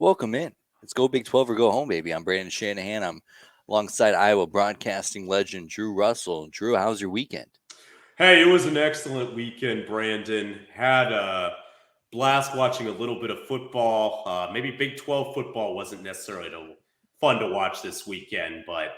Welcome in. It's Go Big 12 or Go Home, baby. I'm Brandon Shanahan. I'm alongside Iowa broadcasting legend Drew Russell. Drew, how's your weekend? Hey, it was an excellent weekend, Brandon. Had a blast watching a little bit of football. Maybe Big 12 football wasn't necessarily fun to watch this weekend, but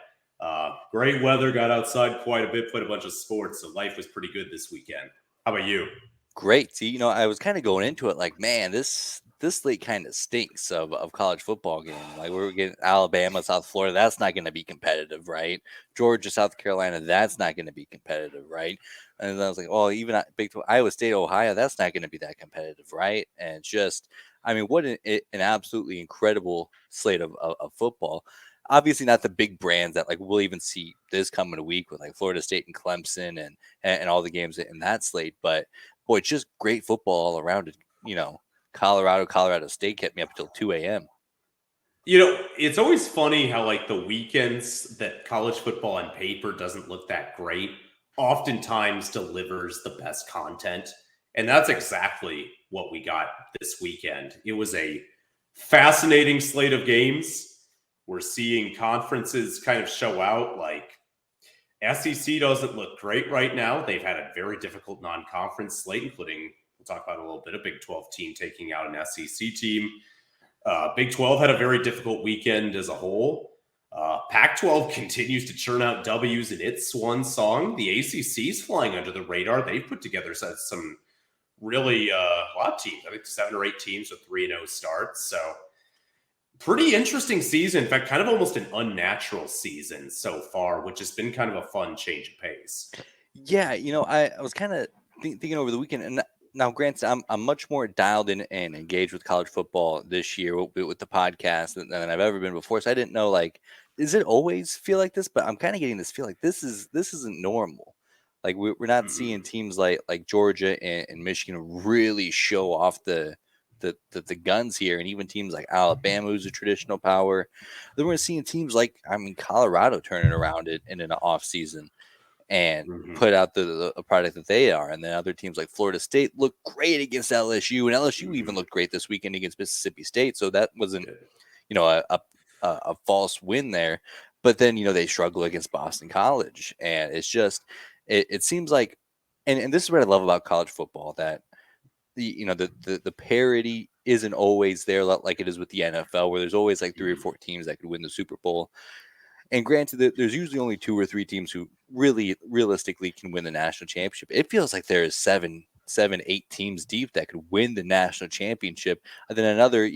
great weather. Got outside quite a bit, played a bunch of sports, so life was pretty good this weekend. How about you? Great. See, I was kind of going into it like, man, this league kind of stinks of college football game. Like we're getting Alabama, South Florida, that's not going to be competitive, right? Georgia, South Carolina, that's not going to be competitive, right? And then I was like, well, even Big 12, Iowa State, Ohio, that's not going to be that competitive, right? And just, I mean, what an absolutely incredible slate of football. Obviously, not the big brands that like we'll even see this coming a week with like Florida State and Clemson and all the games in that slate, but boy, it's just great football all around it. Colorado State kept me up until 2 a.m. It's always funny how like the weekends that college football on paper doesn't look that great oftentimes delivers the best content. And that's exactly what we got this weekend. It was a fascinating slate of games. We're seeing conferences kind of show out. Like SEC doesn't look great right now. They've had a very difficult non-conference slate, including, we'll talk about a little bit, a Big 12 team taking out an SEC team. Big 12 had a very difficult weekend as a whole. Pac 12 continues to churn out W's in its swan song. The ACC's flying under the radar. They've put together some really a lot of teams. I think 7 or 8 teams with 3-0 starts. So pretty interesting season. In fact, kind of almost an unnatural season so far, which has been kind of a fun change of pace. Yeah, I was kind of thinking over the weekend, and now, granted, I'm much more dialed in and engaged with college football this year with the podcast than I've ever been before. So I didn't know, like, does it always feel like this? But I'm kind of getting this feel like this isn't normal. Like we're not seeing teams like Georgia and Michigan really show off the guns here, and even teams like Alabama, who's a traditional power. Then we're seeing teams like Colorado turning around it in an off season and put out the product that they are. And then other teams like Florida State look great against LSU, and LSU even looked great this weekend against Mississippi State. So that wasn't, a false win there. But then, they struggle against Boston College. And it's just, it seems like, and this is what I love about college football, that the parity isn't always there like it is with the NFL, where there's always like 3 or 4 teams that could win the Super Bowl. And granted, there's usually only 2 or 3 teams who really realistically can win the national championship. It feels like there is 8 teams deep that could win the national championship, and then another,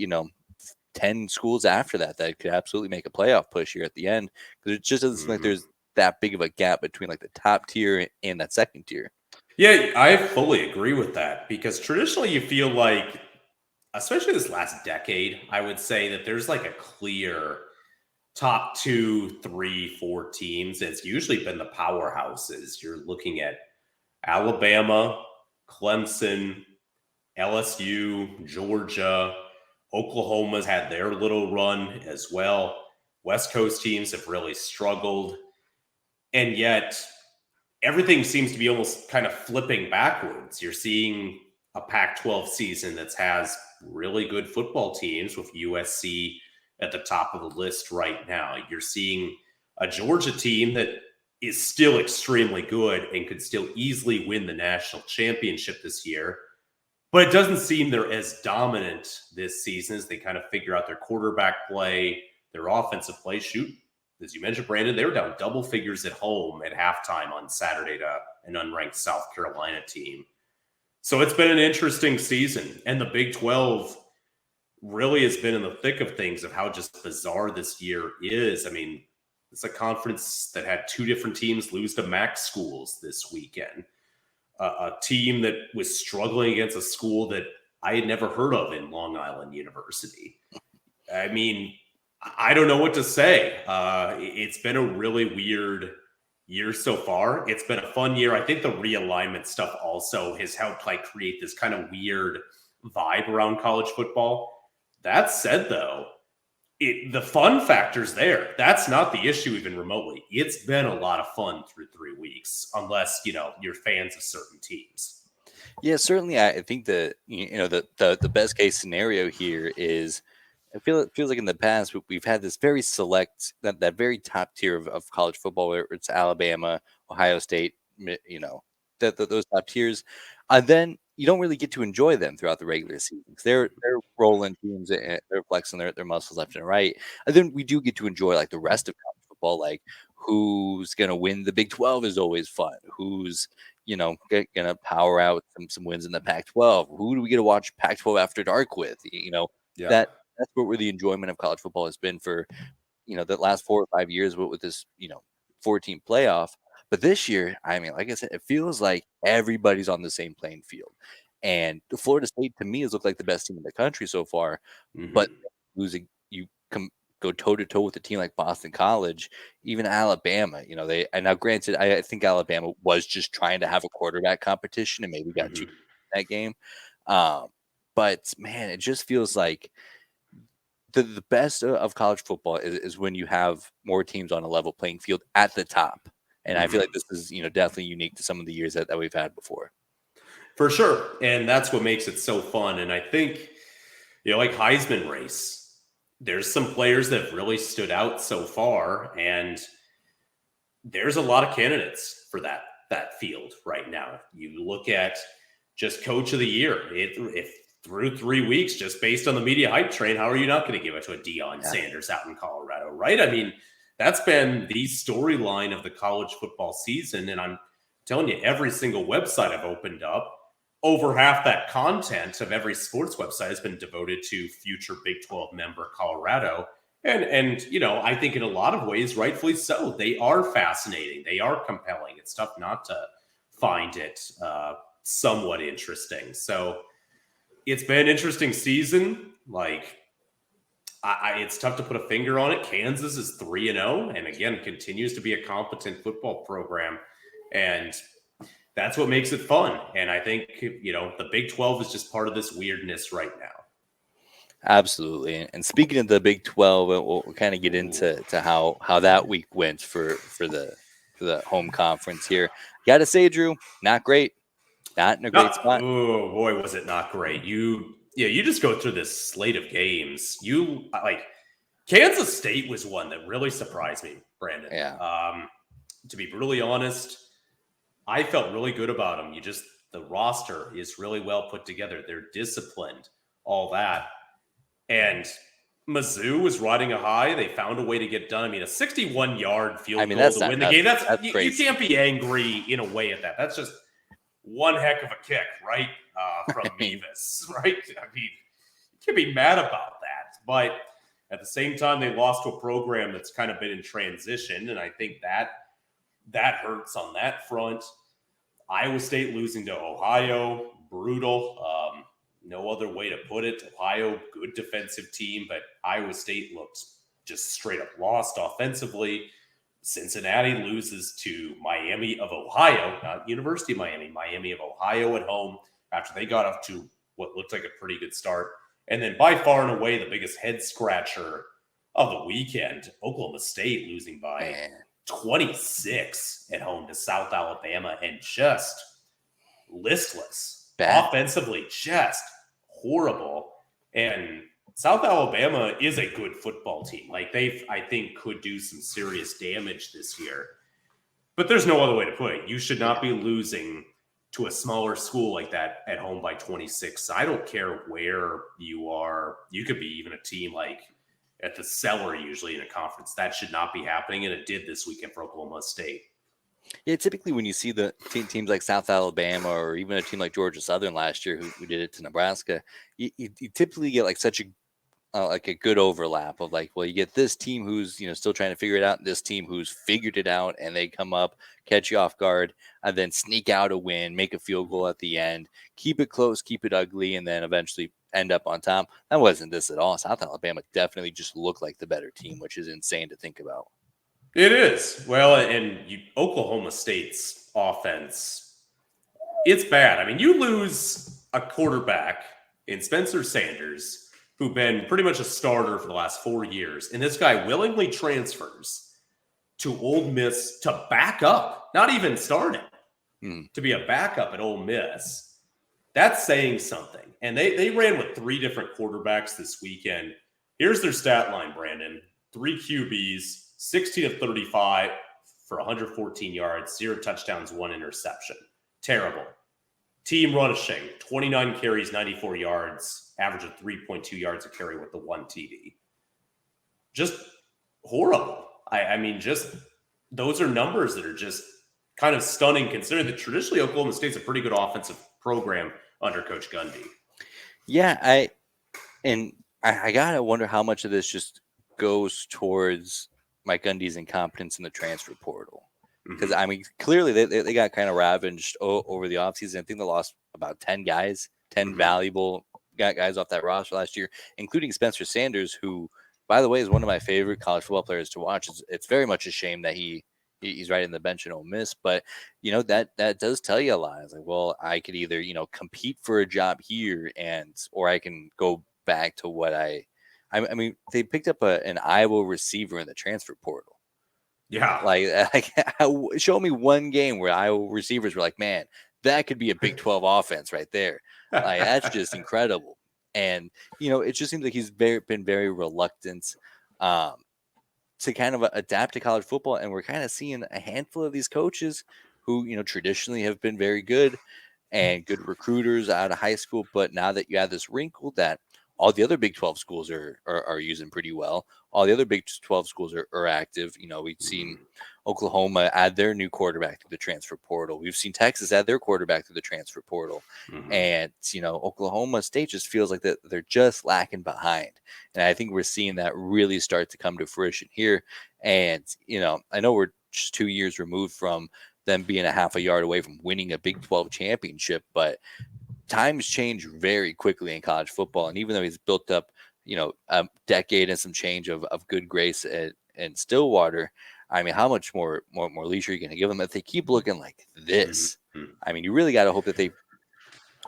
10 schools after that could absolutely make a playoff push here at the end. Because it just doesn't seem like there's that big of a gap between like the top tier and that second tier. Yeah, I fully agree with that because traditionally you feel like, especially this last decade, I would say that there's like a clear top 2, 3, 4 teams. It's usually been the powerhouses. You're looking at Alabama, Clemson, LSU, Georgia, Oklahoma's had their little run as well. West Coast teams have really struggled. And yet, everything seems to be almost kind of flipping backwards. You're seeing a Pac 12 season that has really good football teams with USC at the top of the list right now. You're seeing a Georgia team that is still extremely good and could still easily win the national championship this year. But it doesn't seem they're as dominant this season as they kind of figure out their quarterback play, their offensive play. Shoot, as you mentioned, Brandon, they were down double figures at home at halftime on Saturday to an unranked South Carolina team. So it's been an interesting season. And the Big 12 really has been in the thick of things of how just bizarre this year is. I mean, it's a conference that had 2 different teams lose to MAC schools this weekend. A team that was struggling against a school that I had never heard of in Long Island University. I mean, I don't know what to say. It's been a really weird year so far. It's been a fun year. I think the realignment stuff also has helped like create this kind of weird vibe around college football. That said, though, the fun factor's there. That's not the issue even remotely. It's been a lot of fun through 3 weeks, unless, you're fans of certain teams. Yeah, certainly. I think that the best case scenario here is it feels like in the past we've had this very select that very top tier of college football where it's Alabama, Ohio State, those top tiers, and then you don't really get to enjoy them throughout the regular season. 'Cause they're rolling teams and they're flexing their muscles left and right, and then we do get to enjoy like the rest of college football, like who's gonna win the Big 12 is always fun. Who's gonna power out some wins in the Pac-12. Who do we get to watch Pac-12 after dark with? Yeah. That that's where the enjoyment of college football has been for the last 4 or 5 years with this 14 playoff. But this year, I mean, like I said, it feels like everybody's on the same playing field. And Florida State to me has looked like the best team in the country so far. But Mm-hmm. losing, go toe to toe with a team like Boston College, even Alabama. They and now granted, I think Alabama was just trying to have a quarterback competition and maybe got too Mm-hmm. in that game. Um, but man, it just feels like the best of college football is when you have more teams on a level playing field at the top. And I feel Mm-hmm. like this is, definitely unique to some of the years that we've had before. For sure. And that's what makes it so fun. And I think, like Heisman race, there's some players that have really stood out so far. And there's a lot of candidates for that field right now. You look at just coach of the year. If through 3 weeks, just based on the media hype train, how are you not going to give it to a Deion Yeah. Sanders out in Colorado, right? I mean, that's been the storyline of the college football season. And I'm telling you, every single website I've opened up, over half that content of every sports website has been devoted to future Big 12 member Colorado. And I think in a lot of ways, rightfully so. They are fascinating. They are compelling. It's tough not to find it somewhat interesting. So it's been an interesting season. Like, it's tough to put a finger on it. Kansas is 3-0, and again, continues to be a competent football program. And that's what makes it fun. And I think, the Big 12 is just part of this weirdness right now. Absolutely. And speaking of the Big 12, we'll kind of get into how that week went for the home conference here. Got to say, Drew, not great. Not in a great spot. Oh boy, was it not great. You just go through this slate of games. Kansas State was one that really surprised me, Brandon. Yeah. To be brutally honest, I felt really good about them. The roster is really well put together. They're disciplined, all that. And Mizzou was riding a high. They found a way to get done. I mean, a 61-yard field goal to win the game. That's you can't be angry in a way at that. That's just one heck of a kick, right? From Mevis, right? I mean, you can't be mad about that. But at the same time, they lost to a program that's kind of been in transition, and I think that hurts on that front. Iowa State losing to Ohio, brutal. No other way to put it. Ohio, good defensive team, but Iowa State looked just straight up lost offensively. Cincinnati loses to Miami of Ohio, not University of Miami of Ohio at home after they got off to what looked like a pretty good start. And then by far and away, the biggest head scratcher of the weekend, Oklahoma State losing by 26 at home to South Alabama and just listless. Bad. Offensively, just horrible. And South Alabama is a good football team. Like, I think, could do some serious damage this year. But there's no other way to put it. You should not be losing to a smaller school like that at home by 26. I don't care where you are. You could be even a team like at the cellar usually in a conference. That should not be happening, and it did this weekend for Oklahoma State. Yeah, typically when you see the teams like South Alabama or even a team like Georgia Southern last year who did it to Nebraska, you typically get like such a good overlap of like, well, you get this team who's still trying to figure it out, and this team who's figured it out, and they come up, catch you off guard, and then sneak out a win, make a field goal at the end, keep it close, keep it ugly, and then eventually end up on top. That wasn't this at all. South Alabama definitely just looked like the better team, which is insane to think about. It is. Well, and Oklahoma State's offense, it's bad. I mean, you lose a quarterback in Spencer Sanders, who's been pretty much a starter for the last 4 years, and this guy willingly transfers to Ole Miss to back up, not even starting, to be a backup at Ole Miss. That's saying something. And they ran with 3 different quarterbacks this weekend. Here's their stat line, Brandon. 3 QBs, 16 of 35 for 114 yards, 0 touchdowns, 1 interception. Terrible. Team rushing, 29 carries, 94 yards, average of 3.2 yards a carry with the 1 TD. Just horrible. I mean, just those are numbers that are just kind of stunning considering that traditionally Oklahoma State's a pretty good offensive program under Coach Gundy. Yeah, I gotta wonder how much of this just goes towards Mike Gundy's incompetence in the transfer portal. Because I mean, clearly they got kind of ravaged over the offseason. I think they lost about 10 guys, 10 valuable guys off that roster last year, including Spencer Sanders, who, by the way, is one of my favorite college football players to watch. It's very much a shame that he's right in the bench and Ole Miss, but that does tell you a lot. It's like, well, I could either compete for a job here or I can go back to what I mean, they picked up an Iowa receiver in the transfer portal. Yeah. Like show me one game where Iowa receivers were like, man, that could be a Big 12 offense right there. Like, that's just incredible. And, it just seems like he's been very reluctant to kind of adapt to college football. And we're kind of seeing a handful of these coaches who, traditionally have been very good and good recruiters out of high school. But now that you have this wrinkle that all the other Big 12 schools are using pretty well. All the other Big 12 schools are active. We've seen Oklahoma add their new quarterback to the transfer portal. We've seen Texas add their quarterback to the transfer portal. And, Oklahoma State just feels like that they're just lacking behind. And I think we're seeing that really start to come to fruition here. And, I know we're just 2 years removed from them being a half a yard away from winning a Big 12 championship, but times change very quickly in college football. And even though he's built up, a decade and some change of good grace and Stillwater, I mean, how much more leisure are you going to give them if they keep looking like this? I mean, you really got to hope that they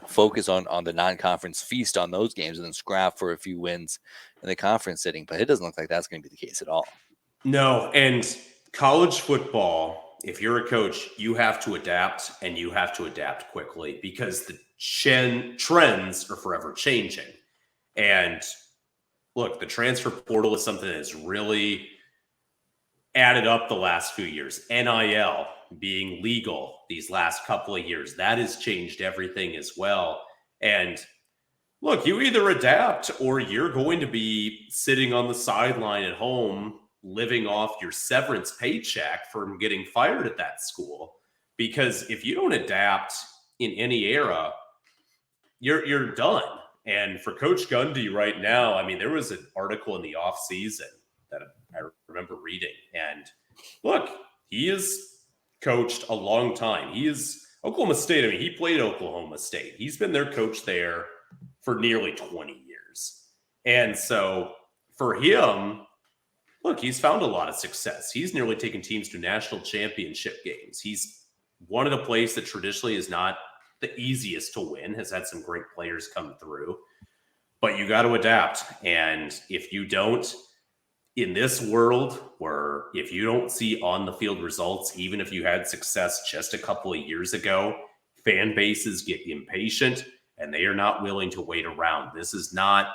focus on the non-conference, feast on those games, and then scrap for a few wins in the conference setting. But it doesn't look like that's going to be the case at all. No, and college football, if you're a coach, you have to adapt, and you have to adapt quickly because the trends are forever changing. And look, the transfer portal is something that's really added up the last few years. NIL being legal these last couple of years, that has changed everything as well. And look, you either adapt or you're going to be sitting on the sideline at home living off your severance paycheck from getting fired at that school. Because if you don't adapt in any era, you're done. And for Coach Gundy right now, I mean, there was an article in the offseason that I remember reading. And look, he has coached a long time. He is Oklahoma State. I mean, he played Oklahoma State. He's been their coach there for nearly 20 years. And so for him, look, he's found a lot of success. He's nearly taken teams to national championship games. He's won at a place that traditionally is not the easiest to win, has had some great players come through. But you got to adapt. And if you don't, in this world where if you don't see on the field results, even if you had success just a couple of years ago, fan bases get impatient and they are not willing to wait around. This is not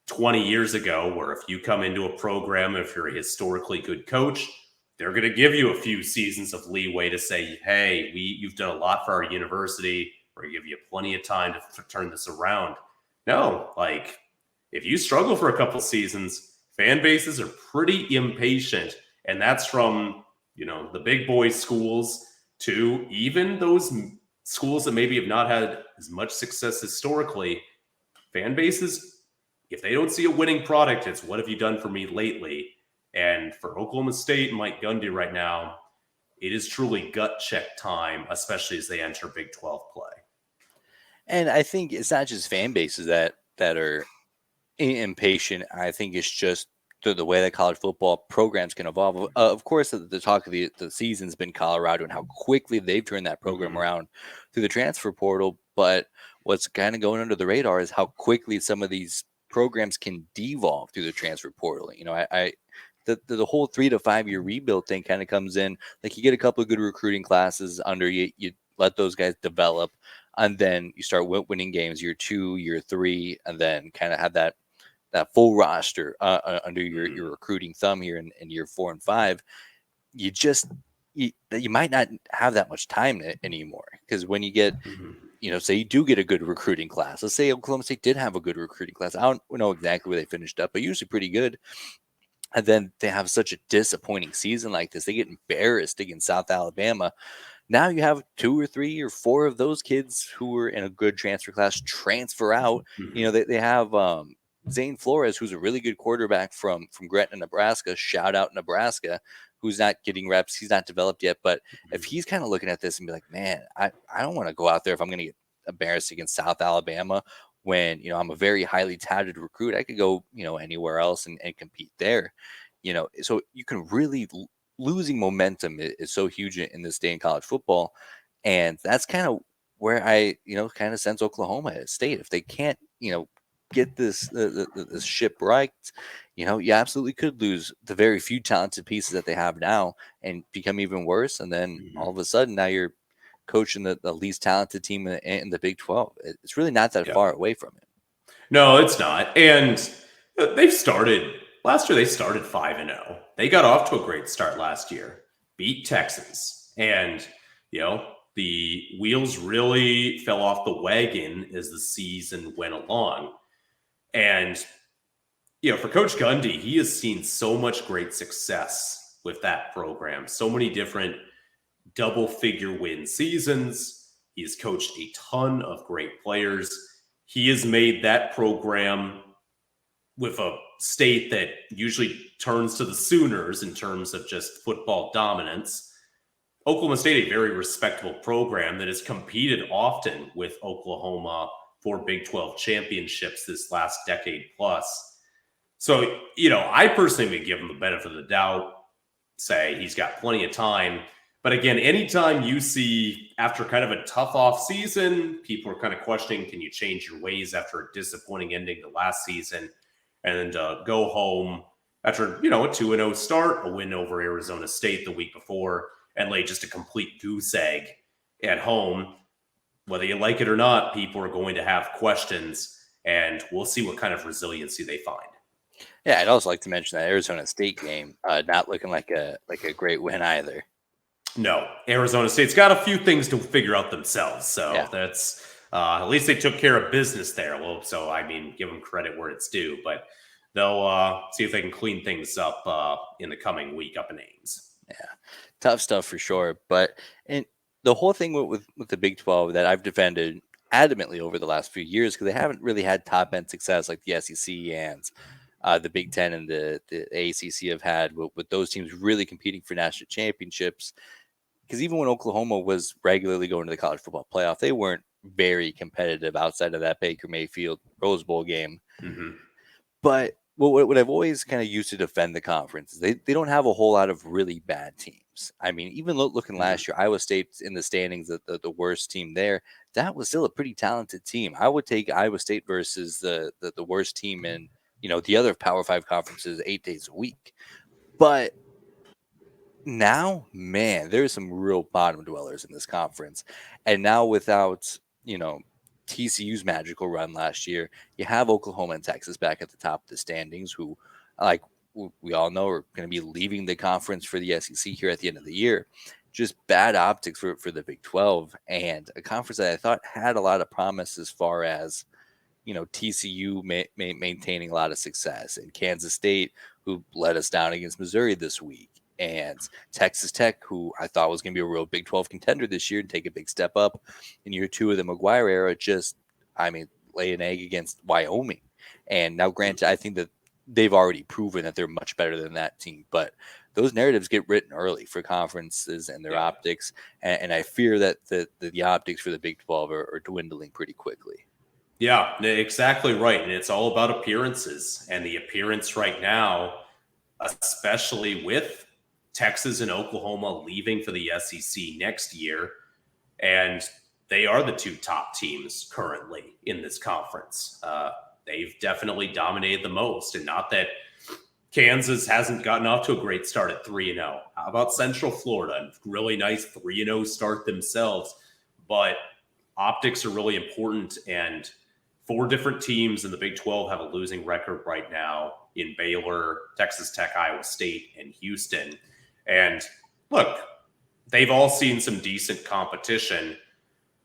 20 years ago where if you come into a program, if you're a historically good coach, they're going to give you a few seasons of leeway to say, hey, you've done a lot for our university. We're going to give you plenty of time to turn this around. No, like if you struggle for a couple seasons, fan bases are pretty impatient. And that's from, the big boy schools to even those schools that maybe have not had as much success historically. Fan bases, if they don't see a winning product, it's what have you done for me lately? And for Oklahoma State and Mike Gundy right now, it is truly gut check time, especially as they enter Big 12 play. And I think it's not just fan bases that are impatient. I think it's just the way that college football programs can evolve. Of course, the talk of the season's been Colorado and how quickly they've turned that program around through the transfer portal. But what's kind of going under the radar is how quickly some of these programs can devolve through the transfer portal. The whole 3 to 5 year rebuild thing kind of comes in. Like you get a couple of good recruiting classes under you, you let those guys develop, and then you start winning games year 2, year 3, and then kind of have that that full roster under your recruiting thumb here in year 4 and 5, you just you might not have that much time anymore, because when you get, say you do get a good recruiting class. Let's say Oklahoma State did have a good recruiting class. I don't know exactly where they finished up, but usually pretty good. And then they have such a disappointing season like this. They get embarrassed against South Alabama. Now you have 2 or 3 or 4 of those kids who were in a good transfer class transfer out. They have Zane Flores, who's a really good quarterback from Gretna, Nebraska. Shout out Nebraska, who's not getting reps. He's not developed yet. But if he's kind of looking at this and be like, man, I don't want to go out there if I'm going to get embarrassed against South Alabama when, I'm a very highly touted recruit. I could go, anywhere else and compete there. So you can really losing momentum is so huge in this day in college football. And that's kind of where I, kind of sense Oklahoma State. If they can't, get this ship right, you absolutely could lose the very few talented pieces that they have now and become even worse. And then all of a sudden now you're coaching the least talented team in the Big 12. It's really not that far away from it. No, it's not. And last year they started 5-0. They got off to a great start last year, beat Texas. And, the wheels really fell off the wagon as the season went along. And, for Coach Gundy, he has seen so much great success with that program. So many different double-figure win seasons. He has coached a ton of great players. He has made that program with a state that usually turns to the Sooners in terms of just football dominance. Oklahoma State, a very respectable program that has competed often with Oklahoma for Big 12 championships this last decade plus. So, I personally would give him the benefit of the doubt, say he's got plenty of time. But again, anytime you see after kind of a tough off season, people are kind of questioning, can you change your ways after a disappointing ending to last season, and go home after, a 2-0 start, a win over Arizona State the week before, and lay just a complete goose egg at home. Whether you like it or not, people are going to have questions, and we'll see what kind of resiliency they find. Yeah, I'd also like to mention that Arizona State game not looking like a great win either. No, Arizona State's got a few things to figure out themselves. So that's at least they took care of business there. Well, so give them credit where it's due, but they'll see if they can clean things up in the coming week up in Ames. Yeah, tough stuff for sure. But the whole thing with the Big 12 that I've defended adamantly over the last few years, because they haven't really had top end success like the SEC and the Big 10 and the ACC have had with those teams really competing for national championships. Because even when Oklahoma was regularly going to the college football playoff, they weren't very competitive outside of that Baker Mayfield Rose Bowl game. But what I've always kind of used to defend the conference is they don't have a whole lot of really bad teams. Even looking last year, Iowa State's in the standings, the worst team there. That was still a pretty talented team. I would take Iowa State versus the worst team in the other Power 5 conferences 8 days a week. But now, man, there's some real bottom dwellers in this conference. And now without, TCU's magical run last year, you have Oklahoma and Texas back at the top of the standings, who, like we all know, are going to be leaving the conference for the SEC here at the end of the year. Just bad optics for the Big 12, and a conference that I thought had a lot of promise as far as, TCU maintaining a lot of success, and Kansas State, who let us down against Missouri this week, and Texas Tech, who I thought was going to be a real Big 12 contender this year and take a big step up in year 2 of the McGuire era, lay an egg against Wyoming. And now, granted, I think that they've already proven that they're much better than that team, but those narratives get written early for conferences and their optics, and I fear that the optics for the Big 12 are dwindling pretty quickly. Yeah, exactly right. And it's all about appearances. And the appearance right now, especially with Texas and Oklahoma leaving for the SEC next year, and they are the 2 top teams currently in this conference. They've definitely dominated the most. And not that Kansas hasn't gotten off to a great start at 3-0. How about Central Florida? Really nice 3-0 start themselves. But optics are really important, and 4 different teams in the Big 12 have a losing record right now in Baylor, Texas Tech, Iowa State, and Houston. And look, they've all seen some decent competition,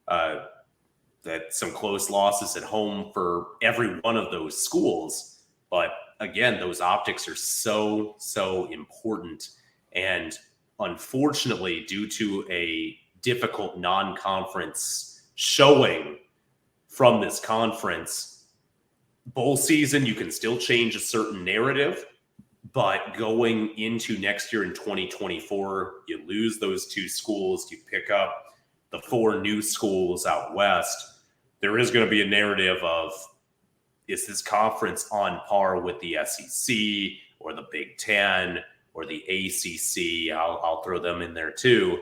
that some close losses at home for every one of those schools. But again, those optics are so, so important. And unfortunately, due to a difficult non-conference showing from this conference, bowl season, you can still change a certain narrative, but going into next year in 2024, you lose those 2 schools, you pick up the 4 new schools out west. There is going to be a narrative of, is this conference on par with the SEC or the Big Ten or the ACC? I'll throw them in there too.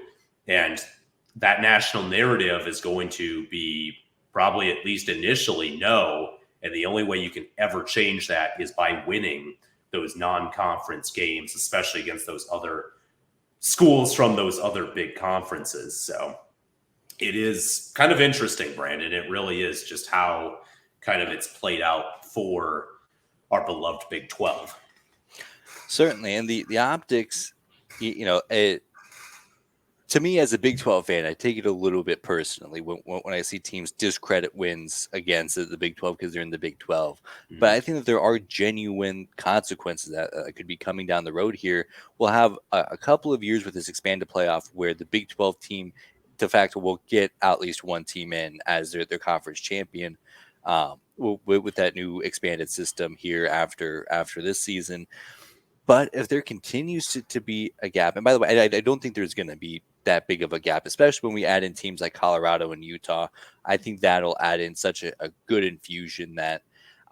And that national narrative is going to be probably, at least initially, no. And the only way you can ever change that is by winning those non-conference games, especially against those other schools from those other big conferences. So it is kind of interesting, Brandon. It really is just how kind of it's played out for our beloved Big 12. Certainly. And the optics, to me, as a Big 12 fan, I take it a little bit personally when I see teams discredit wins against the Big 12 because they're in the Big 12. But I think that there are genuine consequences that could be coming down the road here. We'll have a couple of years with this expanded playoff where the Big 12 team de facto will get at least one team in as their conference champion with that new expanded system here after this season. But if there continues to be a gap, and by the way, I don't think there's going to be that big of a gap, especially when we add in teams like Colorado and Utah. I think that'll add in such a good infusion that,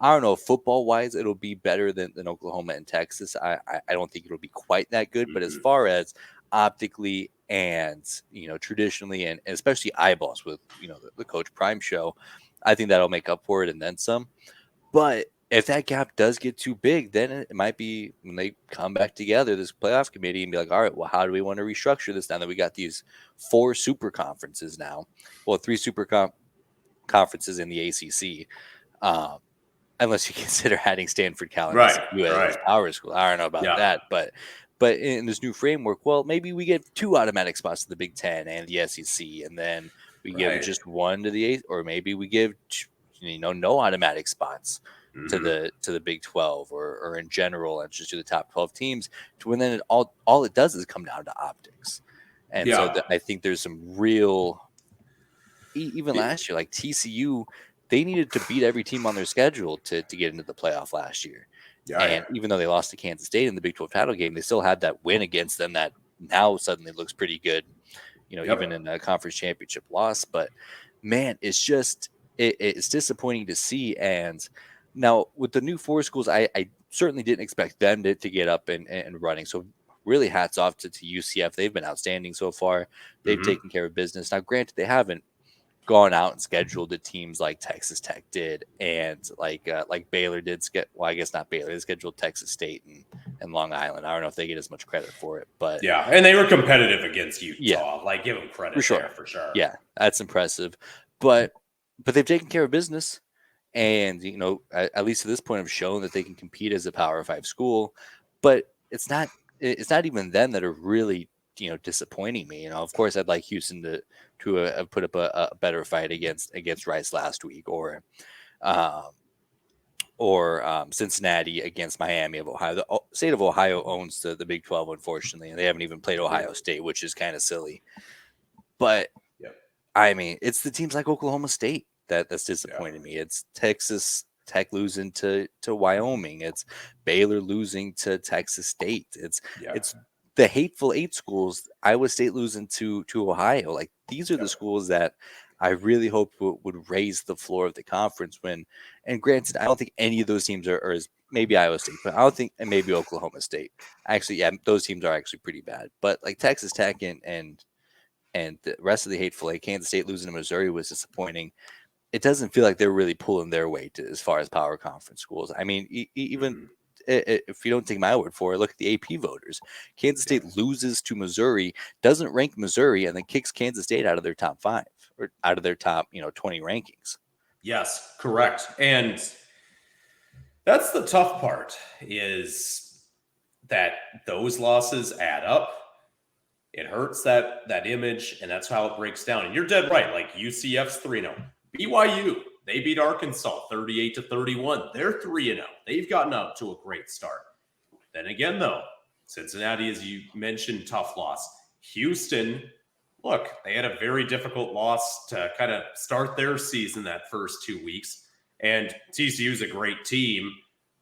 I don't know, football-wise, it'll be better than Oklahoma and Texas. I don't think it'll be quite that good. But as far as optically and, traditionally and especially eyeballs with, the Coach Prime show, I think that'll make up for it and then some. But if that gap does get too big, then it might be when they come back together, this playoff committee, and be like, all right, well, how do we want to restructure this now that we got these 4 super conferences now? Well, 3 super conferences in the ACC, unless you consider adding Stanford, Cal, and SMU as power school. I don't know about that, but in this new framework, well, maybe we get 2 automatic spots to the Big Ten and the SEC, and then we give just 1 to the 8, or maybe we give no automatic spots to the Big 12 or in general, and just to the top 12 teams, to when then all it does is come down to optics. And so I think there's some real, even last year, like TCU, they needed to beat every team on their schedule to get into the playoff last year. And even though they lost to Kansas State in the Big 12 title game, they still had that win against them that now suddenly looks pretty good, even in a conference championship loss. But man, it's just, it's disappointing to see. And now with the new 4 schools, I certainly didn't expect them to get up and running. So really hats off to UCF. They've been outstanding so far. They've taken care of business. Now, granted, they haven't gone out and scheduled the teams like Texas Tech did and like Baylor did. Well, I guess not Baylor. They scheduled Texas State and Long Island. I don't know if they get as much credit for it, but and they were competitive against Utah. Like, give them credit for sure. Yeah, that's impressive. But they've taken care of business, and at least to this point, have shown that they can compete as a Power 5 school. But it's not even them that are really disappointing me. Of course, I'd like Houston to have put up a better fight against Rice last week, or Cincinnati against Miami of Ohio. The state of Ohio owns the Big 12, unfortunately, and they haven't even played Ohio State, which is kind of silly. But I mean, it's the teams like Oklahoma State that's disappointed me. It's Texas Tech losing to Wyoming. It's Baylor losing to Texas State. It's the hateful 8 schools, Iowa State losing to Ohio. Like, these are the schools that I really hope would raise the floor of the conference when, and granted, I don't think any of those teams are as, maybe Iowa State, but I don't think, and maybe Oklahoma State. Actually, those teams are actually pretty bad. But like Texas Tech and the rest of the hateful 8, Kansas State losing to Missouri was disappointing. It doesn't feel like they're really pulling their weight as far as power conference schools. I mean, even if you don't take my word for it, look at the AP voters. Kansas State loses to Missouri, doesn't rank Missouri, and then kicks Kansas State out of their top 5 or out of their top 20 rankings. Yes, correct. And that's the tough part is that those losses add up. It hurts that image, and that's how it breaks down. And you're dead right. Like UCF's 3-0. BYU, they beat Arkansas 38-31. They're 3-0. They've gotten up to a great start. Then again, though, Cincinnati, as you mentioned, tough loss. Houston, look, they had a very difficult loss to kind of start their season that first 2 weeks. And TCU's a great team.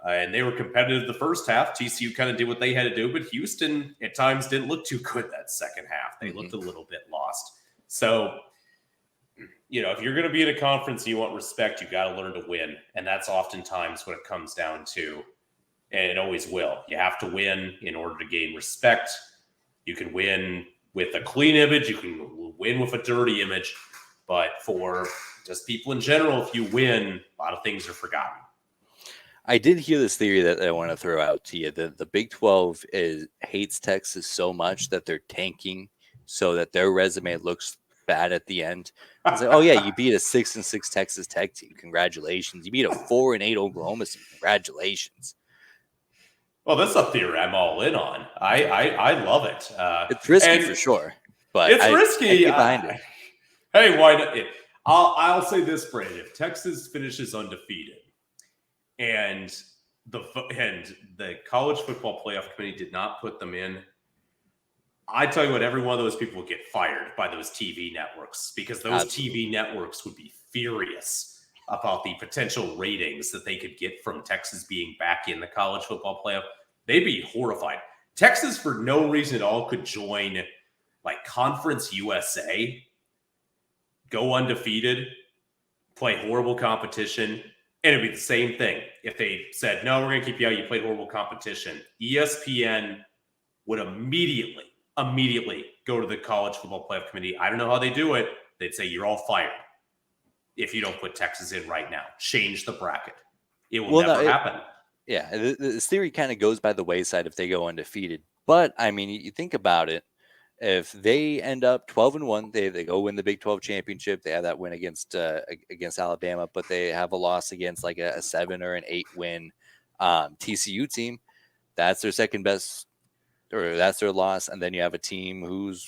And they were competitive the first half. TCU kind of did what they had to do, but Houston at times didn't look too good that second half. They looked a little bit lost. So, if you're going to be in a conference and you want respect, you got to learn to win. And that's oftentimes what it comes down to. And it always will. You have to win in order to gain respect. You can win with a clean image. You can win with a dirty image. But for just people in general, if you win, a lot of things are forgotten. I did hear this theory that I want to throw out to you. The Big 12 hates Texas so much that they're tanking so that their resume looks bad at the end. It's like, oh yeah, you beat a 6-6 Texas Tech team. Congratulations. You beat a 4-8 Oklahoma team. Congratulations. Well, that's a theory I'm all in on. I love it. It's risky for sure, but it's risky. I get behind it. Hey, why not? I'll say this, Brandon. If Texas finishes undefeated, and the college football playoff committee did not put them in, I tell you what, every one of those people would get fired by those TV networks, because those TV networks would be furious about the potential ratings that they could get from Texas being back in the college football playoff. They'd be horrified. Texas, for no reason at all, could join like Conference USA, go undefeated, play horrible competition, and it'd be the same thing. If they said, no, we're going to keep you out, you played horrible competition, ESPN would immediately go to the college football playoff committee. I don't know how they do it. They'd say, you're all fired if you don't put Texas in right now. Change the bracket. It will never happen. Yeah, this theory kind of goes by the wayside if they go undefeated. But, I mean, you think about it. If they end up 12-1, they go win the Big 12 championship. They have that win against Alabama, but they have a loss against like a 7 or an 8 win TCU team. That's their second best, or that's their loss. And then you have a team who's,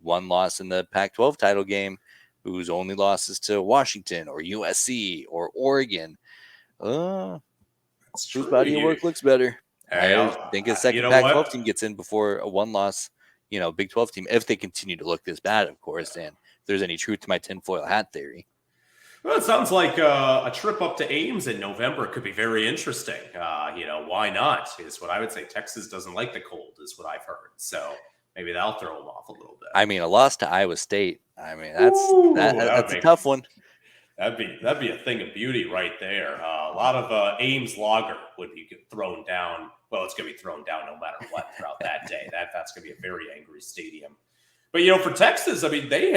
one loss in the Pac-12 title game, whose only losses to Washington or USC or Oregon. Whose body of work looks better? I think a second Pac-12 team gets in before a one-loss, Big 12 team, if they continue to look this bad, of course, and if there's any truth to my tinfoil hat theory. Well, it sounds like a trip up to Ames in November could be very interesting. Why not is what I would say. Texas doesn't like the cold is what I've heard. So maybe that'll throw them off a little bit. I mean, a loss to Iowa State. I mean, that's a tough one. That'd be a thing of beauty right there. A lot of Ames Lager would be thrown down. Well, it's going to be thrown down no matter what throughout that day. That's going to be a very angry stadium. But for Texas, I mean, they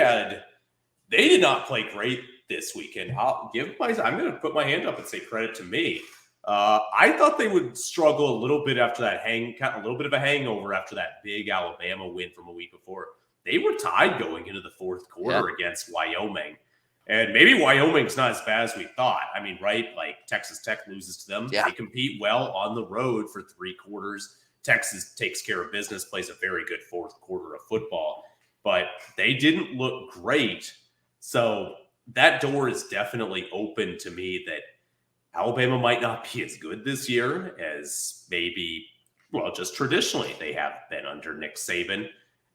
did not play great this weekend. I'm going to put my hand up and say credit to me. I thought they would struggle a little bit after that a little bit of a hangover after that big Alabama win from a week before. They were tied going into the fourth quarter against Wyoming. And maybe Wyoming's not as bad as we thought. I mean, right? Like Texas Tech loses to them. Yeah. They compete well on the road for 3 quarters. Texas takes care of business, plays a very good fourth quarter of football. But they didn't look great. So that door is definitely open to me that Alabama might not be as good this year as maybe, just traditionally they have been under Nick Saban.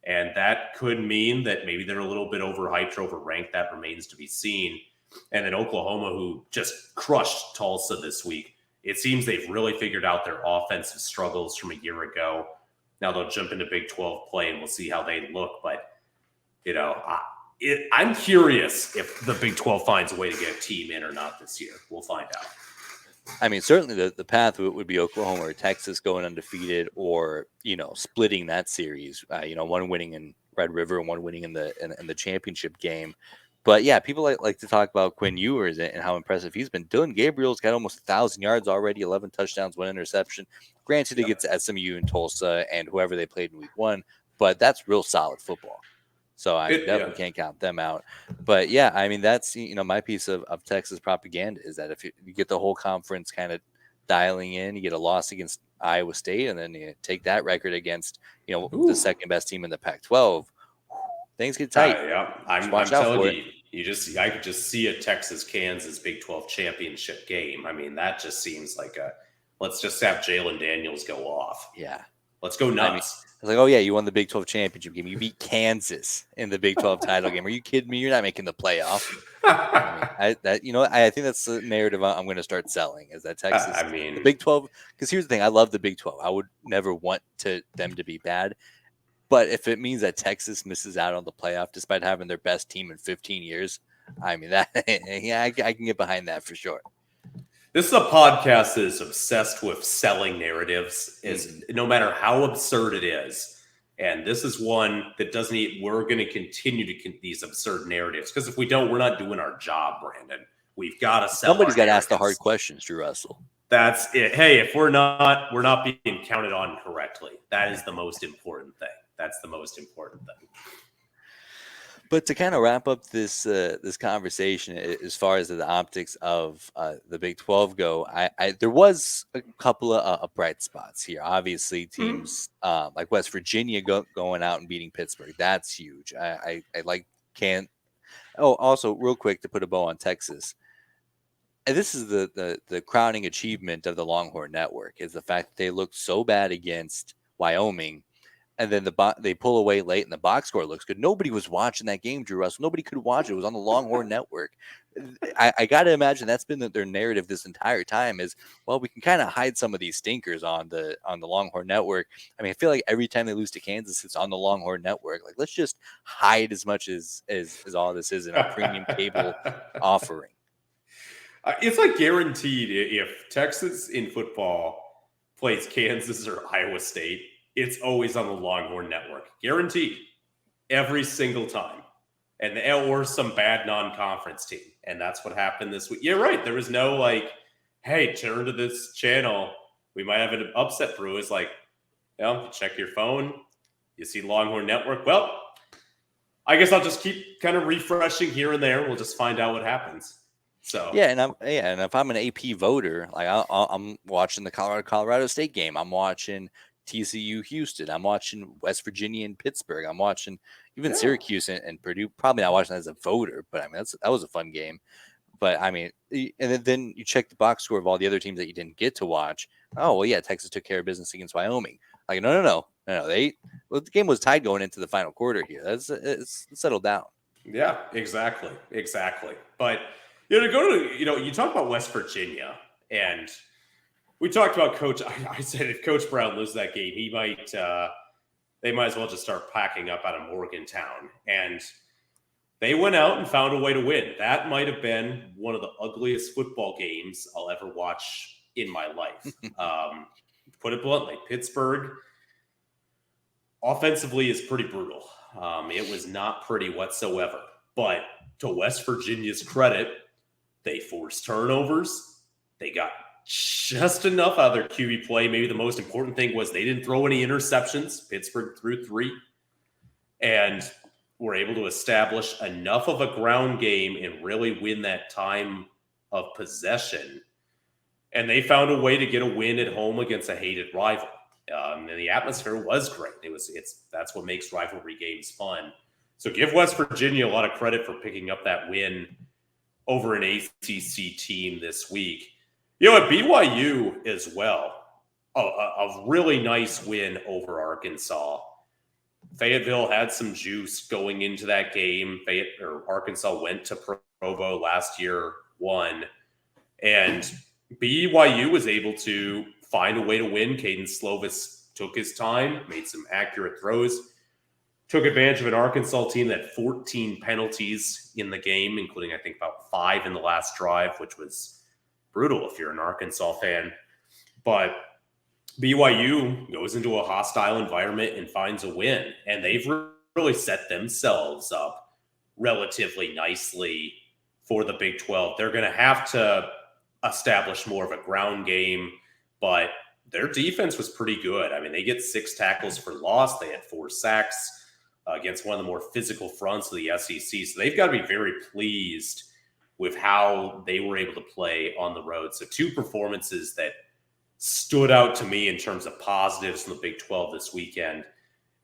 And that could mean that maybe they're a little bit overhyped or overranked. That remains to be seen. And then Oklahoma, who just crushed Tulsa this week, it seems they've really figured out their offensive struggles from a year ago. Now they'll jump into Big 12 play, and we'll see how they look. But, I'm curious if the Big 12 finds a way to get a team in or not this year. We'll find out. I mean, certainly the path would be Oklahoma or Texas going undefeated, or splitting that series. One winning in Red River and one winning in the championship game. But yeah, people like to talk about Quinn Ewers and how impressive he's been. Dylan Gabriel's got almost 1,000 yards already, 11 touchdowns, 1 interception. Granted, he gets SMU and Tulsa and whoever they played in week 1, but that's real solid football. So I Yeah. definitely can't count them out. But yeah, I mean, that's, my piece of Texas propaganda is that if you get the whole conference kind of dialing in, you get a loss against Iowa State, and then you take that record against, the Ooh. second best team in the Pac-12, things get tight. Yeah, Just I'm watch out telling for it. you, I could just see a Texas Kansas Big 12 championship game. I mean, that just seems like let's just have Jalen Daniels go off. Yeah. Let's go I mean, nuts. I was like, oh yeah, you won the Big 12 championship game. You beat Kansas in the Big 12 title game. Are you kidding me? You're not making the playoff. I mean, I think that's the narrative I'm going to start selling is that Texas, I the mean, Big 12. Because here's the thing, I love the Big 12. I would never want them to be bad, but if it means that Texas misses out on the playoff despite having their best team in 15 years, I mean that yeah, I can get behind that for sure. this is a podcast that is obsessed with selling narratives, is no matter how absurd it is. And this is one that doesn't need, we're going to continue to these absurd narratives. Because if we don't, we're not doing our job, Brandon. We've got to sell Somebody's our got to ask the hard narratives. questions, Drew Russell. That's it. Hey, if we're not being counted on correctly. That is the most important thing. That's the most important thing. But to kind of wrap up this conversation, as far as the optics of the Big 12 go, there was a couple of bright spots here. Obviously, teams like West Virginia going out and beating Pittsburgh. That's huge. I like can't. Oh, also, real quick to put a bow on Texas. And this is the crowning achievement of the Longhorn Network is the fact that they looked so bad against Wyoming. And then they pull away late, and the box score looks good. Nobody was watching that game, Drew Russell. Nobody could watch it. It was on the Longhorn Network. I got to imagine that's been their narrative this entire time. Is well, we can kind of hide some of these stinkers on the Longhorn Network. I mean, I feel like every time they lose to Kansas, it's on the Longhorn Network. Like, let's just hide as much as all this is in a premium cable offering. It's like guaranteed if Texas in football plays Kansas or Iowa State, it's always on the Longhorn Network. Guaranteed. Every single time. And or some bad non-conference team. And that's what happened this week. You're right. There was no like, hey, turn to this channel. We might have an upset brew. It's like, you check your phone. You see Longhorn Network. Well, I guess I'll just keep kind of refreshing here and there. We'll just find out what happens. So yeah, and if I'm an AP voter, like I'm watching the Colorado State game, I'm watching TCU Houston, I'm watching West Virginia and Pittsburgh, I'm watching even Syracuse and Purdue. Probably not watching that as a voter, but I mean that was a fun game. But I mean, and then you check the box score of all the other teams that you didn't get to watch. Oh well, yeah, Texas took care of business against Wyoming. Like no, the game was tied going into the final quarter here. It's settled down. Yeah, exactly. But to go to you talk about West Virginia, and we talked about Coach. I said if Coach Brown loses that game, he might. They might as well just start packing up out of Morgantown, and they went out and found a way to win. That might have been one of the ugliest football games I'll ever watch in my life. Put it bluntly, Pittsburgh offensively is pretty brutal. It was not pretty whatsoever. But to West Virginia's credit, they forced turnovers. They got just enough out of their QB play. Maybe the most important thing was they didn't throw any interceptions. Pittsburgh threw 3. And were able to establish enough of a ground game and really win that time of possession. And they found a way to get a win at home against a hated rival. And the atmosphere was great. That's what makes rivalry games fun. So give West Virginia a lot of credit for picking up that win over an ACC team this week. At BYU as well, a really nice win over Arkansas. Fayetteville had some juice going into that game. Arkansas went to Provo last year, won. And BYU was able to find a way to win. Caden Slovis took his time, made some accurate throws, took advantage of an Arkansas team that had 14 penalties in the game, including, I think, about 5 in the last drive, which was brutal if you're an Arkansas fan. But BYU goes into a hostile environment and finds a win. And they've really set themselves up relatively nicely for the Big 12. They're going to have to establish more of a ground game, but their defense was pretty good. I mean, they get 6 tackles for loss. They had 4 sacks. against one of the more physical fronts of the SEC. So they've got to be very pleased with how they were able to play on the road. So two performances that stood out to me in terms of positives in the Big 12 this weekend.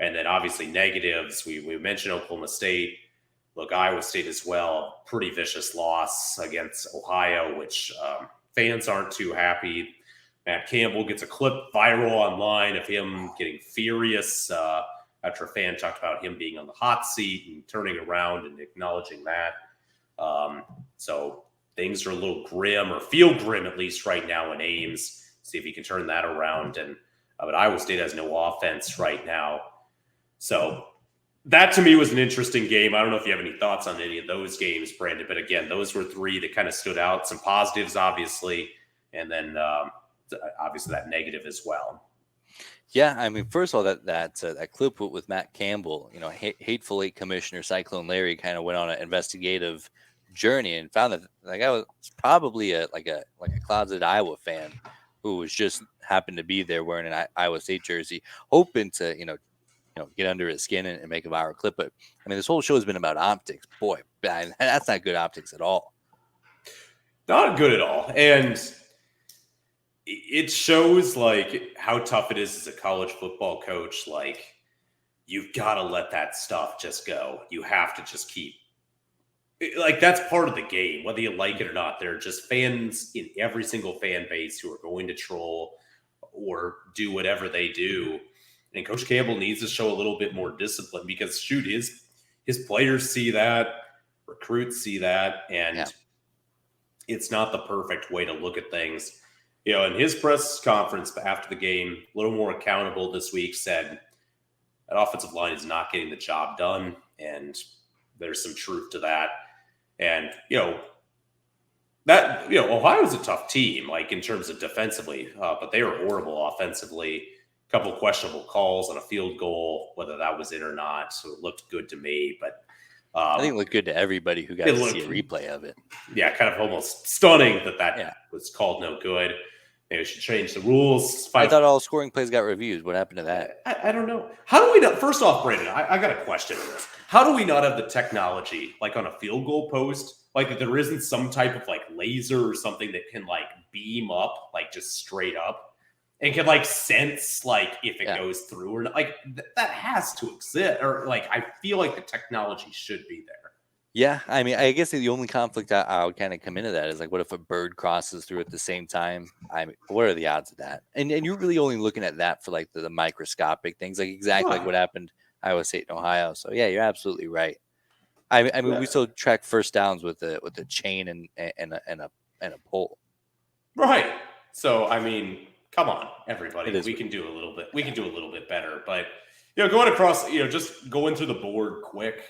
And then obviously negatives. We mentioned Oklahoma State. Look, Iowa State as well. Pretty vicious loss against Ohio, which fans aren't too happy. Matt Campbell gets a clip viral online of him getting furious after a fan talked about him being on the hot seat and turning around and acknowledging that. So things are a little grim, or feel grim at least right now in Ames. See if he can turn that around. And but Iowa State has no offense right now. So that to me was an interesting game. I don't know if you have any thoughts on any of those games, Brandon, but again, those were three that kind of stood out. Some positives, obviously, and then obviously that negative as well. Yeah, I mean, first of all, that clip with Matt Campbell, Hateful Eight Commissioner Cyclone Larry kind of went on an investigative journey and found that the guy was probably a closet Iowa fan who was just happened to be there wearing an Iowa State jersey, hoping to get under his skin and make a viral clip. But I mean, this whole show has been about optics. Boy, that's not good optics at all. Not good at all, and it shows like how tough it is as a college football coach. Like, you've got to let that stuff just go. You have to just keep, like, that's part of the game, whether you like it or not. There are just fans in every single fan base who are going to troll or do whatever they do. And Coach Campbell needs to show a little bit more discipline because, shoot, his players see that, recruits see that, and it's not the perfect way to look at things. In his press conference after the game, a little more accountable this week, said that offensive line is not getting the job done, and there's some truth to that. And, Ohio's a tough team, like in terms of defensively, but they are horrible offensively. A couple of questionable calls on a field goal, whether that was in or not. So it looked good to me, but I think it looked good to everybody who got to see a replay of it. Yeah, kind of almost stunning that was called no good. Maybe we should change the rules. I thought all scoring plays got reviews. What happened to that? I don't know. How do we not? First off, Brandon, I got a question on this. How do we not have the technology, like on a field goal post, like that there isn't some type of like laser or something that can like beam up, like just straight up, and can like sense like if it goes through or not? Like that has to exist, or like I feel like the technology should be there. Yeah, I mean, I guess the only conflict I would kind of come into that is like, what if a bird crosses through at the same time? I mean, what are the odds of that? And you're really only looking at that for like the microscopic things, like exactly like what happened Iowa State and Ohio. So yeah, you're absolutely right. I mean, we still track first downs with a chain and a pole. Right. So I mean, come on, everybody. We can do a little bit. We can do a little bit better. But going across, just going through the board quick.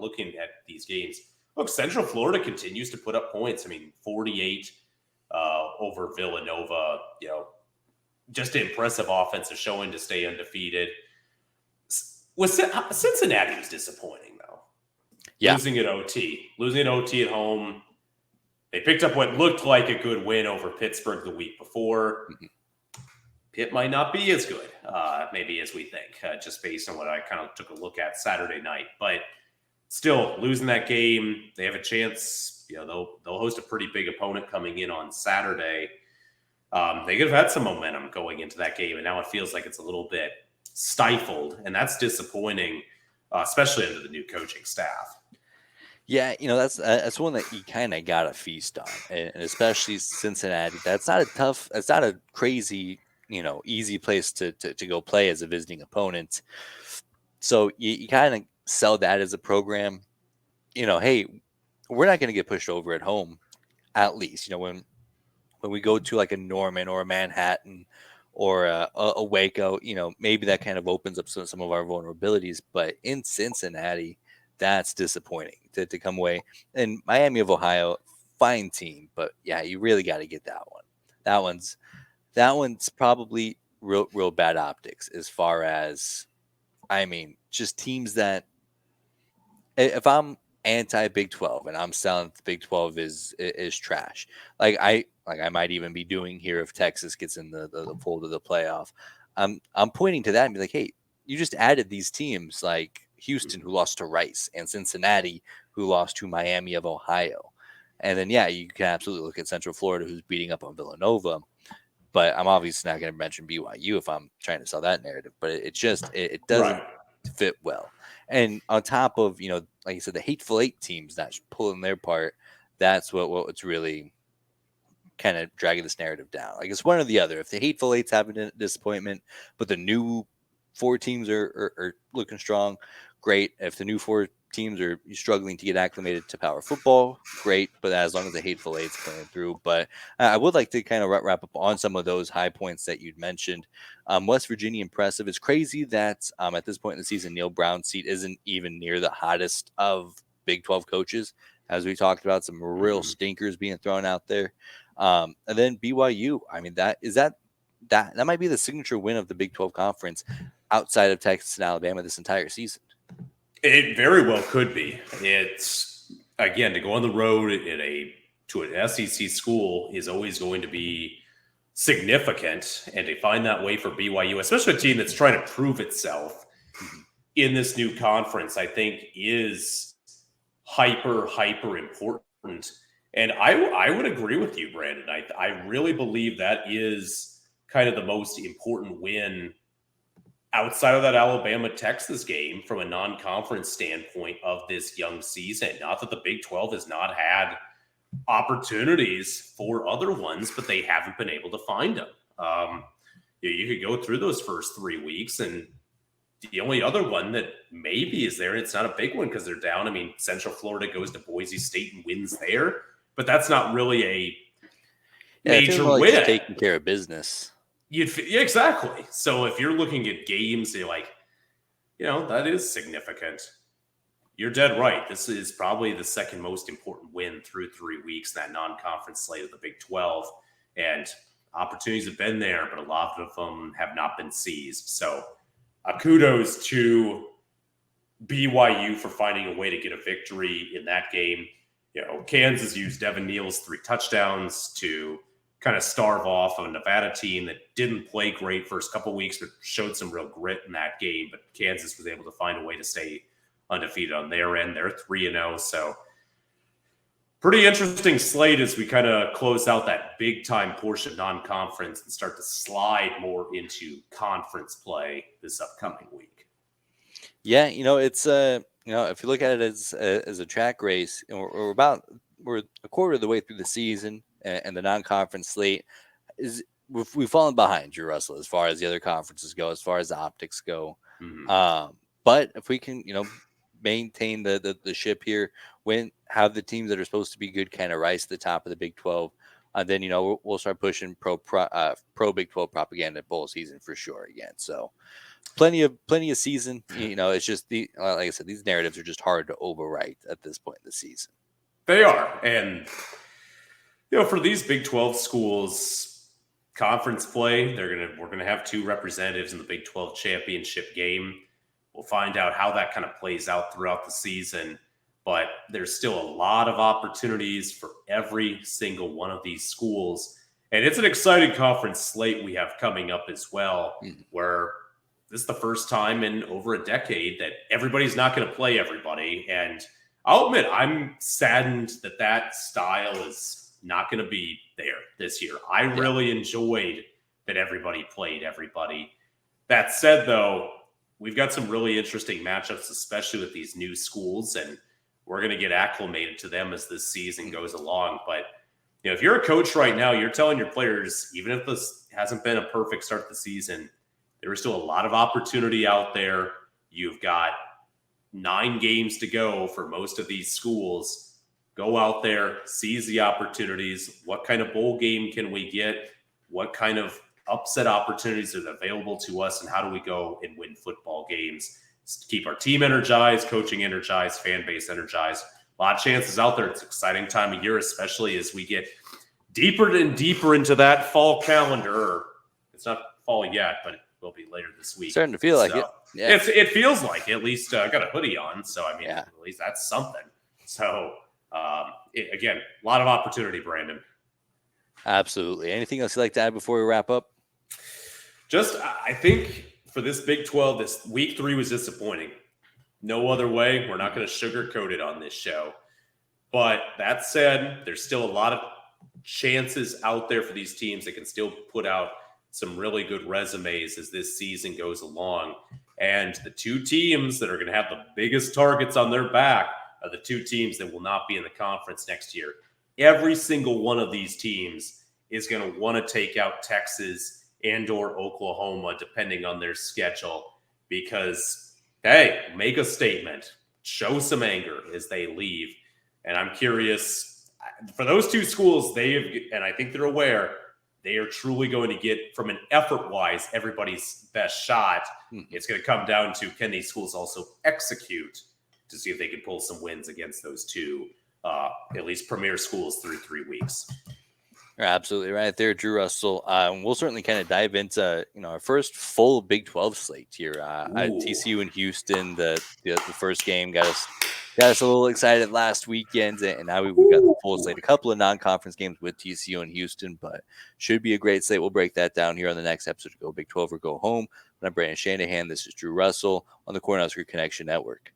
Looking at these games, look, Central Florida continues to put up points. I mean, 48 over Villanova, just impressive offensive showing to stay undefeated. Cincinnati was disappointing, though. Yeah. Losing at OT at home. They picked up what looked like a good win over Pittsburgh the week before. Mm-hmm. Pitt might not be as good, maybe as we think, just based on what I kind of took a look at Saturday night. But still, losing that game, they have a chance. They'll host a pretty big opponent coming in on Saturday. They could have had some momentum going into that game, and now it feels like it's a little bit stifled, and that's disappointing, especially under the new coaching staff. Yeah, that's one that you kind of got to feast on, and especially Cincinnati. That's not a crazy, easy place to go play as a visiting opponent. So you kind of sell that as a program, hey, we're not going to get pushed over at home, at least, when we go to like a Norman or a Manhattan or a Waco, maybe that kind of opens up some of our vulnerabilities. But in Cincinnati, that's disappointing to come away. And Miami of Ohio, fine team, but yeah, you really got to get that one. That one's probably real bad optics as far as, I mean, just teams that, if I'm anti Big 12 and I'm selling the Big 12 is trash, like I might even be doing here if Texas gets in the fold of the playoff, I'm pointing to that and be like, hey, you just added these teams like Houston, who lost to Rice, and Cincinnati, who lost to Miami of Ohio. And then, yeah, you can absolutely look at Central Florida, who's beating up on Villanova. But I'm obviously not going to mention BYU if I'm trying to sell that narrative. But it Right. doesn't fit well. And on top of, like you said, the Hateful Eight teams not pulling their part, that's what's really kind of dragging this narrative down. Like it's one or the other. If the Hateful Eight's having a disappointment, but the new four teams are looking strong, great. If the new four teams are struggling to get acclimated to power football, great. But as long as the Hateful Eight's playing through. But I would like to kind of wrap up on some of those high points that you'd mentioned. West Virginia impressive. It's crazy that at this point in the season, Neil Brown's seat isn't even near the hottest of Big 12 coaches. As we talked about, some real stinkers being thrown out there. And then BYU, I mean, that might be the signature win of the Big 12 conference outside of Texas and Alabama this entire season. It very well could be. It's, again, to go on the road to an SEC school is always going to be significant, and to find that way for BYU, especially a team that's trying to prove itself in this new conference, I think is hyper important. And I would agree with you, Brandon. I really believe that is kind of the most important win outside of that Alabama-Texas game from a non-conference standpoint of this young season. Not that the Big 12 has not had opportunities for other ones, but they haven't been able to find them. You could go through those first 3 weeks, and the only other one that maybe is there, and it's not a big one because they're down. I mean, Central Florida goes to Boise State and wins there, but that's not really a major win. Like taking care of business. Exactly. So if you're looking at games, you're like, that is significant. You're dead right. This is probably the second most important win through 3 weeks, that non-conference slate of the Big 12. And opportunities have been there, but a lot of them have not been seized. So kudos to BYU for finding a way to get a victory in that game. Kansas used Devin Neal's 3 touchdowns to kind of starve off a Nevada team that didn't play great first couple weeks, but showed some real grit in that game. But Kansas was able to find a way to stay undefeated on their end. They're 3-0. So pretty interesting slate as we kind of close out that big time portion of non-conference and start to slide more into conference play this upcoming week. Yeah, it's if you look at it as a track race, we're a quarter of the way through the season, and the non-conference slate we've fallen behind, Drew Russell, as far as the other conferences go, as far as the optics go. Mm-hmm. But if we can, maintain the ship here, have the teams that are supposed to be good kind of rise to the top of the Big 12, then we'll start pushing pro Big 12 propaganda bowl season for sure again. So plenty of season. It's just like I said, these narratives are just hard to overwrite at this point in the season. They are, and for these Big 12 schools, conference play, we're gonna have 2 representatives in the Big 12 championship game. We'll find out how that kind of plays out throughout the season, but there's still a lot of opportunities for every single one of these schools. And it's an exciting conference slate we have coming up as well, where this is the first time in over a decade that everybody's not going to play everybody. And I'll admit, I'm saddened that style is not going to be there this year. I really enjoyed that everybody played everybody. That said, though, we've got some really interesting matchups, especially with these new schools, and we're going to get acclimated to them as this season goes along. But, if you're a coach right now, you're telling your players, even if this hasn't been a perfect start to the season, there is still a lot of opportunity out there. You've got 9 games to go for most of these schools. Go out there, seize the opportunities. What kind of bowl game can we get? What kind of upset opportunities are available to us, and how do we go and win football games? Keep our team energized, coaching energized, fan base energized. A lot of chances out there. It's an exciting time of year, especially as we get deeper and deeper into that fall calendar. It's not fall yet, but it will be later this week. Starting to feel like it. Yeah. It feels like it. At least I got a hoodie on, so I mean, at least that's something. So again, a lot of opportunity, Brandon. Absolutely. Anything else you'd like to add before we wrap up? I think for this Big 12, this week 3 was disappointing. No other way. We're not going to sugarcoat it on this show. But that said, there's still a lot of chances out there for these teams that can still put out some really good resumes as this season goes along. And the two teams that are going to have the biggest targets on their back are the two teams that will not be in the conference next year. Every single one of these teams is going to want to take out Texas and or Oklahoma, depending on their schedule, because, hey, make a statement, show some anger as they leave. And I'm curious, for those two schools, and I think they're aware, they are truly going to get, from an effort-wise, everybody's best shot. It's going to come down to, can these schools also execute to see if they can pull some wins against those two, at least premier schools through 3 weeks. You're absolutely right there, Drew Russell. We'll certainly kind of dive into our first full Big 12 slate here. TCU and Houston, the first game got us a little excited last weekend, and now we've got the full slate. A couple of non-conference games with TCU and Houston, but should be a great slate. We'll break that down here on the next episode of Go Big 12 or Go Home. I'm Brandon Shanahan. This is Drew Russell on the Cornhusker Connection Network.